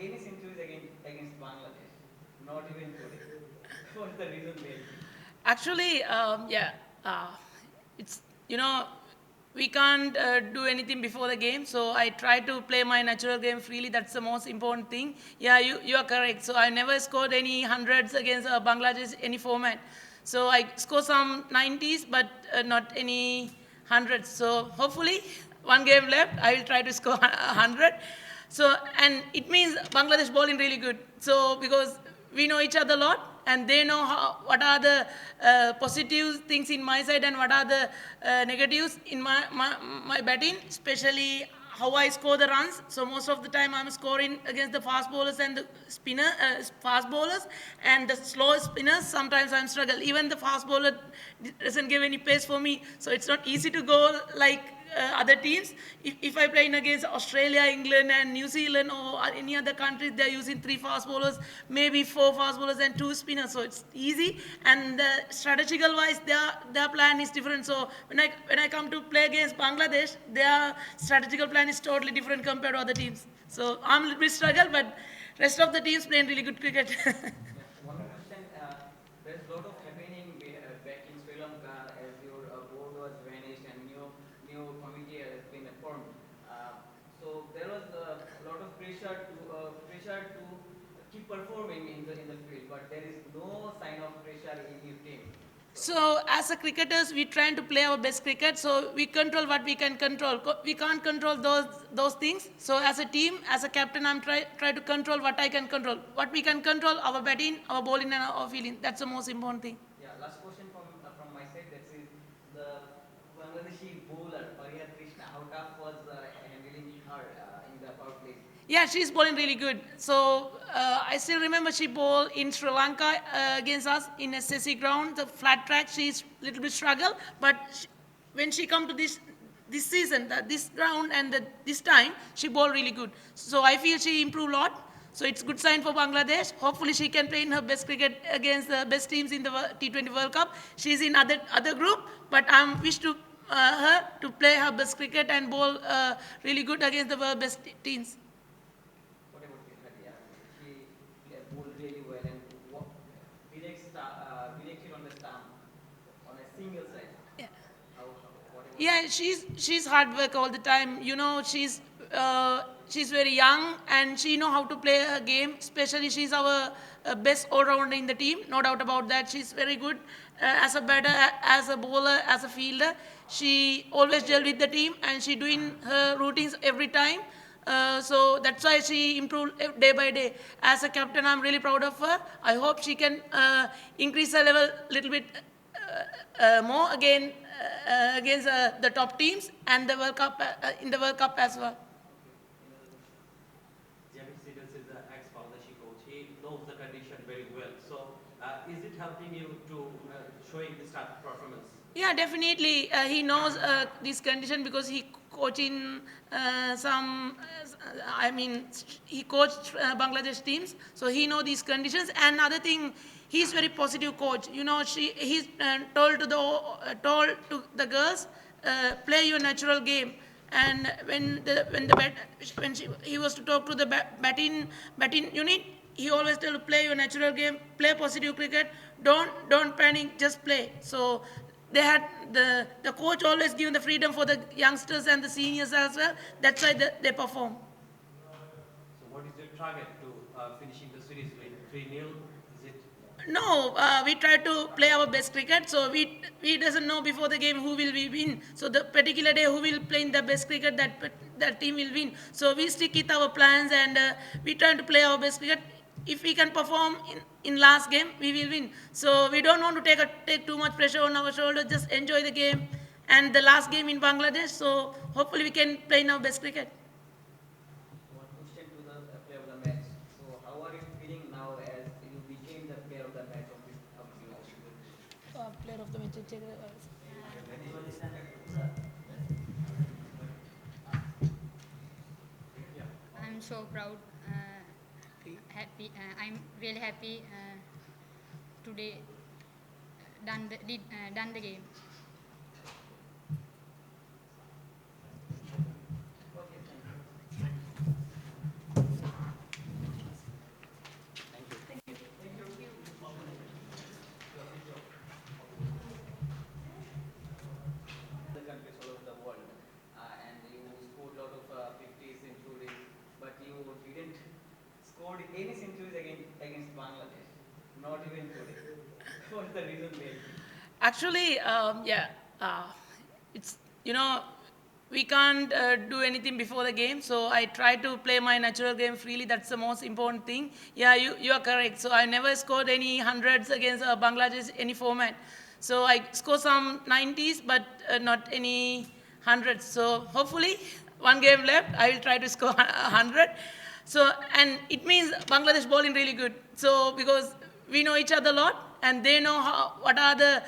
any centuries against Bangladesh, not even today. What's the reason behind it? Actually, yeah, uh, it's you know we can't do anything before the game, so I try to play my natural game freely. That's the most important thing. Yeah, you are correct. So I never scored any hundreds against Bangladesh any format. So I score some 90s, but not any hundreds. So hopefully, one game left, I will try to score 100. So and it means Bangladesh bowling really good. So because we know each other a lot, and they know what are the positive things in my side and what are the negatives in my batting, especially how I score the runs. So most of the time I'm scoring against the fast bowlers and the fast bowlers and the slow spinners. Sometimes I'm struggle. Even the fast bowler doesn't give any pace for me, so it's not easy to go like other teams. If I play in against Australia, England, and New Zealand or any other countries, they're using three fast bowlers, maybe four fast bowlers and two spinners. So it's easy. And strategical wise, their plan is different. So when I come to play against Bangladesh, their strategical plan is totally different compared to other teams. So I'm a little bit struggle, but rest of the teams playing really good cricket. Yeah, one more question. There's a lot of happening back in Sri Lanka as your board was vanished and new committee has been formed. So there was a lot of pressure to keep performing in the field, but there is no sign of pressure in your team. So So as a cricketers, we trying to play our best cricket. So we control what we can control. We can't control those things. So as a team, as a captain, I'm try to control what I can control. What we can control, our batting, our bowling, and our fielding. That's the most important thing. yeah, last question from my side. That is the Bangladeshi bowler Faria Krishna. How tough was handling her in the power play? Yeah, she's bowling really good. So I still remember she bowled in Sri Lanka against us in a SSC ground, the flat track. She's little bit struggle, but when she come to this season, this ground and this time, she bowled really good. So I feel she improved a lot. So it's good sign for Bangladesh. Hopefully she can play in her best cricket against the best teams in the T20 World Cup. She's in other group, but I'm wish to her to play her best cricket and bowl really good against the world best teams. What about Faria? She bowled really well and direct hit on the stump on a single side. Yeah. What about Yeah, she's hard work all the time. She's very young and she know how to play her game. Especially she's our best all rounder in the team. No doubt about that. She's very good as a batter, as a bowler, as a fielder. She always gel with the team and she doing her routines every time. So that's why she improved day by day. As a captain, I'm really proud of her. I hope she can increase her level a little bit more again against the top teams and the World Cup in the World Cup as well. okay? Any other question? Jamie Siddles is the ex-Bangladeshi coach. He knows the condition very well. So, is it helping you to showing this type of performance? Yeah, definitely. He knows this condition because he coaching some. I mean, he coached Bangladesh teams, so he know these conditions. And another thing, he's very positive coach. He's told to the girls, play your natural game. And he was to talk to the batting unit, he always tell to play your natural game, play positive cricket, don't panic, just play. So they had the coach always given the freedom for the youngsters and the seniors as well. That's why they perform. So, what is your target to finishing the series with 3-0? Is it No, we try to play our best cricket. So we doesn't know before the game who will we win. So the particular day who will play in the best cricket, that team will win. So we stick with our plans and we try to play our best cricket. If we can perform in last game, we will win. So we don't want to take too much pressure on our shoulders. Just enjoy the game and the last game in Bangladesh. So hopefully we can play in our best cricket. One question to the player of the match. So how are you feeling now as you became the player of the match of this match? Player of the match. I'm so proud, happy. I'm really happy today done the game. Okay, thank you. scored any centuries against Bangladesh. Not even today. What's the reason behind it? Actually, uh, it's, you know, we can't do anything before the game, so I try to play my natural game freely. That's the most important thing. Yeah, you are correct. So I never scored any hundreds against Bangladesh, any format. So I score some 90s, but not any hundreds. So hopefully, one game left, I will try to score 100. So, and it means Bangladesh bowling really good. So, because we know each other a lot, and they know what are the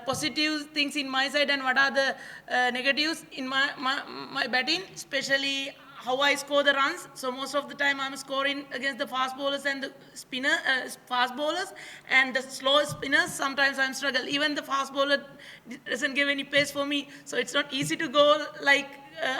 positive things in my side and what are the negatives in my batting, especially how I score the runs. So most of the time I'm scoring against the fast bowlers and the fast bowlers and the slow spinners. Sometimes I'm struggle. Even the fast bowler doesn't give any pace for me, so it's not easy to go like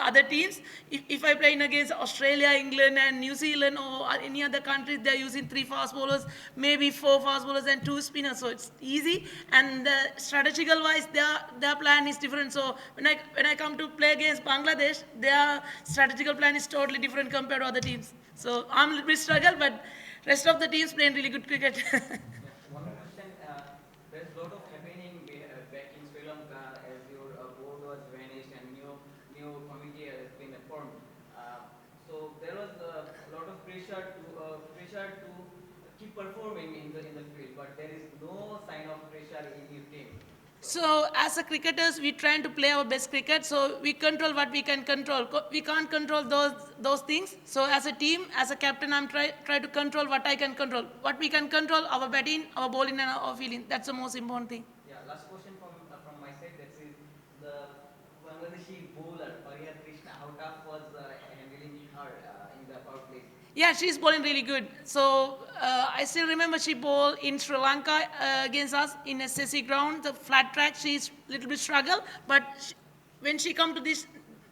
other teams. If I play in against Australia, England, and New Zealand or any other country, they're using 3 fast bowlers, maybe 4 fast bowlers and 2 spinners. So it's easy. And strategical wise, their plan is different. So when I come to play against Bangladesh, their strategical plan is totally different compared to other teams. So I'm a little bit struggle, but rest of the teams playing really good cricket. Yeah, one more question. There's a lot of happening back in Sri Lanka as your board was vanished and new committee has been formed. So there was a lot of pressure to keep performing in the field, but there is no sign of pressure in your team. So as a cricketers, we trying to play our best cricket. So we control what we can control. We can't control those things. So as a team, as a captain, I'm try to control what I can control. What we can control: our batting, our bowling, and our fielding. That's the most important thing. Yeah, last question from my side. That is the Bangladeshi bowler Fariha Krishna. How tough was handling her in the power play? Yeah, she's bowling really good. So I still remember she bowled in Sri Lanka against us in SSC ground, the flat track. She's a little bit struggle, but when she come to this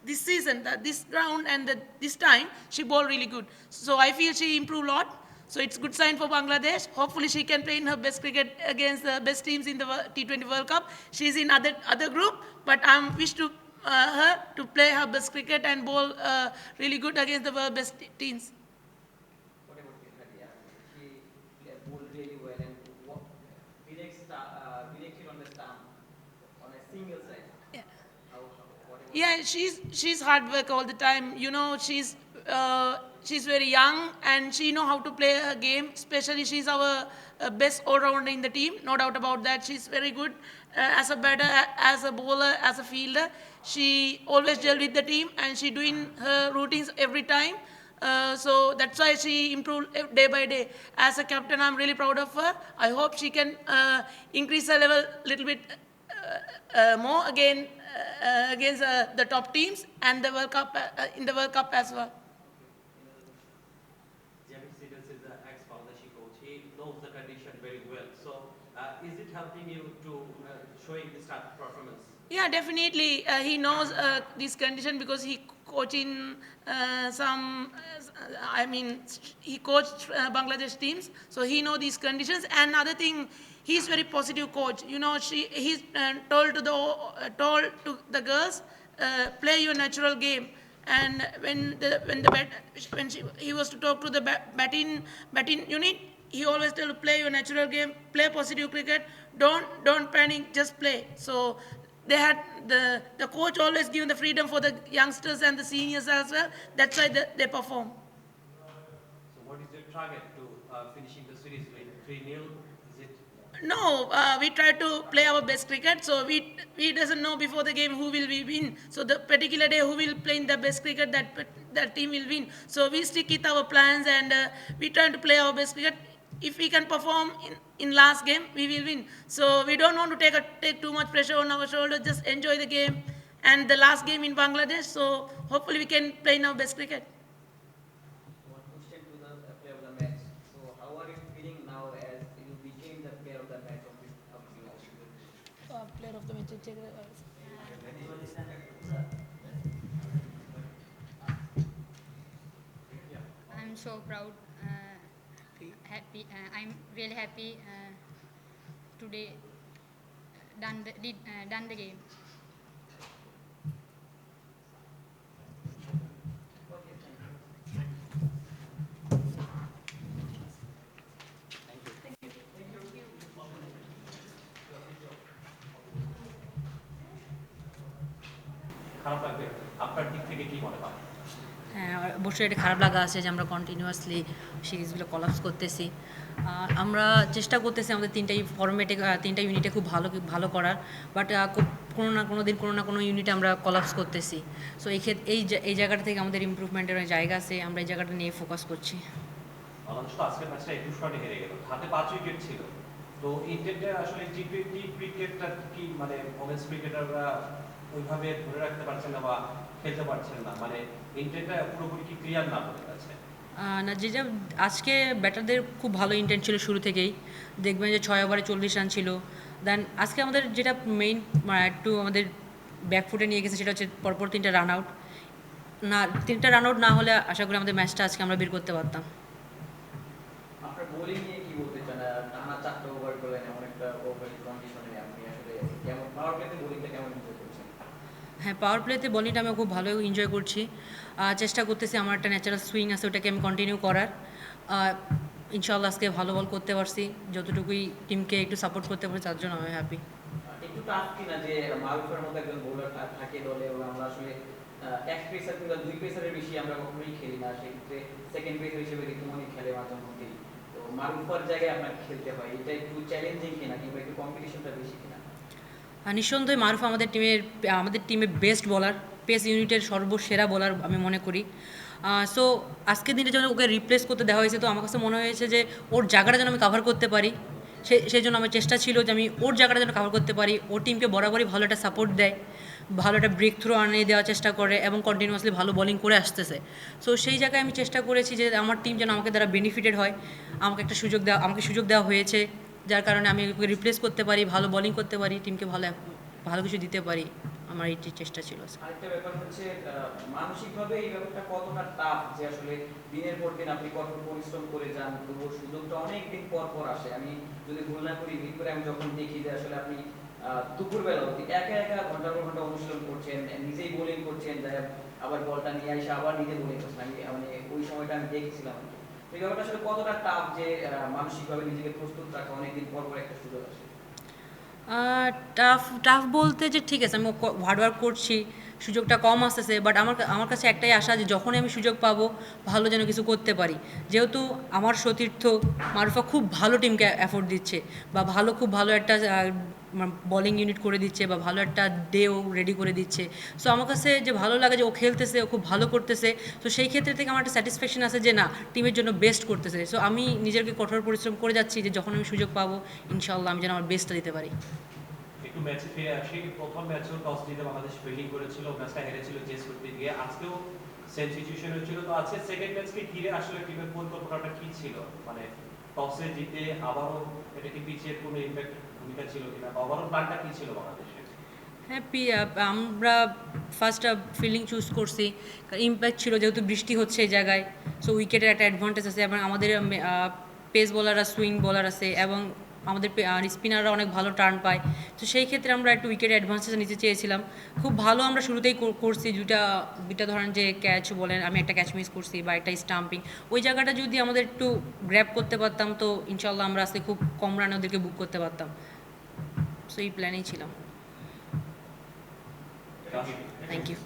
season, this ground and this time, she bowled really good. So I feel she improved a lot. So it's good sign for Bangladesh. Hopefully she can play in her best cricket against the best teams in the T20 World Cup. She's in other group, but I'm wish to her to play her best cricket and bowl really good against the world best teams. What about Hadia? She bowled really well and directed on the stump on a single side. Yeah. What about Yeah, she's hard work all the time. You know, she's very young and she know how to play her game. Especially she's our best all rounder in the team. No doubt about that. She's very good as a batter, as a bowler, as a fielder. She always gel with the team and she doing her routines every time. So that's why she improved day by day. As a captain, I'm really proud of her. I hope she can increase her level a little bit more again against the top teams and the World Cup in the World Cup as well. James Sidens is an ex-Bangladeshi coach. He knows the condition very well. So, is it helping you to showing this type of performance? Yeah, definitely. He knows this condition because he coaching some. I mean, he coached Bangladesh teams, so he know these conditions. And another thing, he's very positive coach. You know, he's told to the girls, play your natural game. And he was to talk to the batting unit, he always tell to play your natural game, play positive cricket, don't panic, just play. So they had the coach always given the freedom for the youngsters and the seniors as well. That's why they perform. So, what is your target to finishing the series with 3-0? Is it? No, we try to play our best cricket. So we doesn't know before the game who will we win. So the particular day who will play in the best cricket, that team will win. So we stick with our plans and we try to play our best cricket. If we can perform in last game, we will win. So we don't want to take too much pressure on our shoulders. Just enjoy the game and the last game in Bangladesh. So hopefully we can play in our best cricket. one question to the player of the match? So how are you feeling now as you became the player of the match of this match? Player of the match. I'm so proud, happy. I'm really happy today done the game. Okay, thank you. খারাপ লাগবে, আপনার দিক থেকে কি মনে হয়? হ্যাঁ, অবশ্যই এটা খারাপ লাগা আছে যে আমরা কন্টিনিউয়াসলি সিরিজগুলো কলাপস করতেছি। আমরা চেষ্টা করতেছি আমাদের তিনটাই ফরম্যাটে তিনটা ইউনিটে খুব ভালো করার, বাট কোনো না কোনো দিন কোনো না কোনো ইউনিটে আমরা কলাপস করতেছি। সো এই জায়গাটা থেকে আমাদের ইমপ্রুভমেন্টের জায়গা আছে, আমরা এই জায়গাটা নিয়ে ফোকাস করছি। বাংলাদেশ তো আজকের ম্যাচটা 21 রানে হেরে গেল, হাতে 5 উইকেট ছিল। তো ইন্টেন্টে আসলে টি20 ক্রিকেটটা কি মানে ওমেন্স ক্রিকেটাররা ওইভাবে ধরে রাখতে পারছেন না বা খেলতে পারছেন না, মানে ইন্টেন্টটা পুরোপুরি কি ক্লিয়ার না হয়ে গেছে? না, যেটা আজকে ব্যাটারদের খুব ভালো ইন্টেন্ট ছিল শুরু থেকেই, দেখবেন যে 6 ওভারে 40 রান ছিল। দেন আজকে আমাদের যেটা মেইন একটু আমাদের ব্যাকফুটে নিয়ে গেছে সেটা হচ্ছে পরপর 3টা রান আউট। না, 3টা রান আউট না হলে আশা করি আমাদের ম্যাচটা আজকে আমরা বের করতে পারতাম। আপনার বোলিং নিয়ে কি বলতে চান? টানা 4টা ওভার করলেন, এমন একটা ওভার কন্ডিশনে আপনি আসলে কেমন পাওয়ার প্লেতে বোলিংটা কেমন এনজয় করছেন? হ্যাঁ, পাওয়ার প্লেতে বলিংটা আমি খুব ভালো এনজয় করছি। চেষ্টা করতেছি আমার একটা ন্যাচারাল সুইং আছে ওটাকে আমি কন্টিনিউ করার। ইনশাআল্লাহ আজকে ভালো বল করতে পারছি, যতটুকুই টিমকে একটু সাপোর্ট করতে পারছি তার জন্য আমি হ্যাপি। একটু টাফ কিনা যে মারুফের মতো একজন বোলার থাকে দলে, এবং আমরা আসলে এক পেসার কিংবা 2 পেসারের বেশি আমরা কখনোই খেলি না, সেক্ষেত্রে সেকেন্ড পেসার হিসেবে ঋতুমণি খেলে মাঝে মধ্যেই। তো মারুফার জায়গায় আপনাকে খেলতে হয়, এটা একটু চ্যালেঞ্জিং কিনা কিংবা একটু কম্পিটিশনটা বেশি কিনা? নিঃসন্দেহে মারুফ আমাদের টিমের বেস্ট বলার, পেস ইউনিটের সর্বসেরা বলার আমি মনে করি। সো আজকের দিনে যখন ওকে রিপ্লেস করতে দেওয়া হয়েছে, তো আমার কাছে মনে হয়েছে যে ওর জায়গাটা যেন আমি কাভার করতে পারি, সেই জন্য আমার চেষ্টা ছিল যে আমি ওর জায়গাটা যেন কাভার করতে পারি। ওর টিমকে বরাবরই ভালো একটা সাপোর্ট দেয়, ভালো একটা ব্রেক থ্রু আনিয়ে দেওয়ার চেষ্টা করে এবং কন্টিনিউয়াসলি ভালো বোলিং করে আসতেছে। সো সেই জায়গায় আমি চেষ্টা করেছি যে আমার টিম যেন আমাকে দ্বারা বেনিফিটেড হয়, আমাকে সুযোগ দেওয়া হয়েছে, যার কারণে আমি ওকে রিপ্লেস করতে পারি, ভালো বোলিং করতে পারি, টিমকে ভালো কিছু দিতে পারি। আমার এই চেষ্টা ছিল। আরেকটা ব্যাপার হচ্ছে মানসিকভাবে এই ব্যাপারটা কতটা টাফ, যে আসলে দিনের পর দিন আপনি কঠোর পরিশ্রম করে যান, তবুও সুযোগটা অনেক দিন পর পর আসে। আমি যদি ভুল না করি, মিরপুরে আমি যখন দেখি যে আসলে আপনি দুপুরবেলা অবধি একা একা ঘন্টার পর ঘন্টা অনুশীলন করছেন, নিজেই বোলিং করছেন, আবার বলটা নিয়ে এসে আবার নিজে বোলিং করছেন, আমি মানে ওই সময়টা আমি দেখেছিলাম। এই ব্যাপারটা আসলে কতটা টাফ যে মানসিকভাবে নিজেকে প্রস্তুত রাখা অনেকদিন পর পর একটা সুযোগ আসে? টাফ বলতে যে ঠিক আছে আমি হার্ডওয়ার্ক করছি, সুযোগটা কম আসতেছে, বাট আমার কাছে একটাই আশা যে যখনই আমি সুযোগ পাবো ভালো যেন কিছু করতে পারি। যেহেতু আমার সতীর্থ মারুফা খুব ভালো টিমকে অ্যাফোর্ড দিচ্ছে, বা খুব ভালো একটা বোলিং ইউনিট করে দিচ্ছে, বা ভালো একটা ডেও রেডি করে দিচ্ছে। সো আমার কাছে যে ভালো লাগে যে ও খেলতেছে, ও খুব ভালো করতেছে। তো সেই ক্ষেত্রে থেকে আমার একটা স্যাটিসফ্যাকশন আছে যে না, টিমের জন্য বেস্ট করতেছে। সো আমি নিজেকে কঠোর পরিশ্রম করে যাচ্ছি যে যখন আমি সুযোগ পাবো ইনশাআল্লাহ আমি যেন আমার বেস্টটা দিতে পারি। একটু ম্যাচে ফিরে আসি। প্রথম ম্যাচেও টস জিতে বাংলাদেশ ফিল্ডিং করেছিল, ম্যাচটা হেরেছিল চেস করতে গিয়ে। আজকেও সেম সিচুয়েশন হয়েছিল। তো আজকে সেকেন্ড ম্যাচকে ঘিরে আসলে টিমের পরিকল্পনাটা কি ছিল? মানে টসে জিতে আবারও এটা কি পিচের কোনো ইম্প্যাক্ট ভূমিকা ছিল কিনা, বা ওভারঅল প্ল্যানটা কি ছিল বাংলাদেশের? হ্যাঁ, আমরা ফার্স্ট ফিল্ডিং চুজ করছি, ইম্প্যাক্ট ছিল যেহেতু বৃষ্টি হচ্ছে এই জায়গায়। সো উইকেটের একটা অ্যাডভান্টেজ আছে, এবং আমাদের পেস বোলাররা সুইং বোলার আছে, এবং আমাদের স্পিনাররা অনেক ভালো টার্ন পায়। তো সেই ক্ষেত্রে আমরা একটু উইকেট অ্যাডভান্টেজ নিতে চেয়েছিলাম। খুব ভালো আমরা শুরুতেই করছি, দুইটা ধরেন যে ক্যাচ বলেন, আমি একটা ক্যাচ মিস করছি বা একটা স্টাম্পিং, ওই জায়গাটা যদি আমাদের একটু গ্র্যাব করতে পারতাম তো ইনশাল্লাহ আমরা আজকে খুব কম রানে ওদেরকে বুক করতে পারতাম। সো এই প্ল্যানেই ছিলাম। Thank you.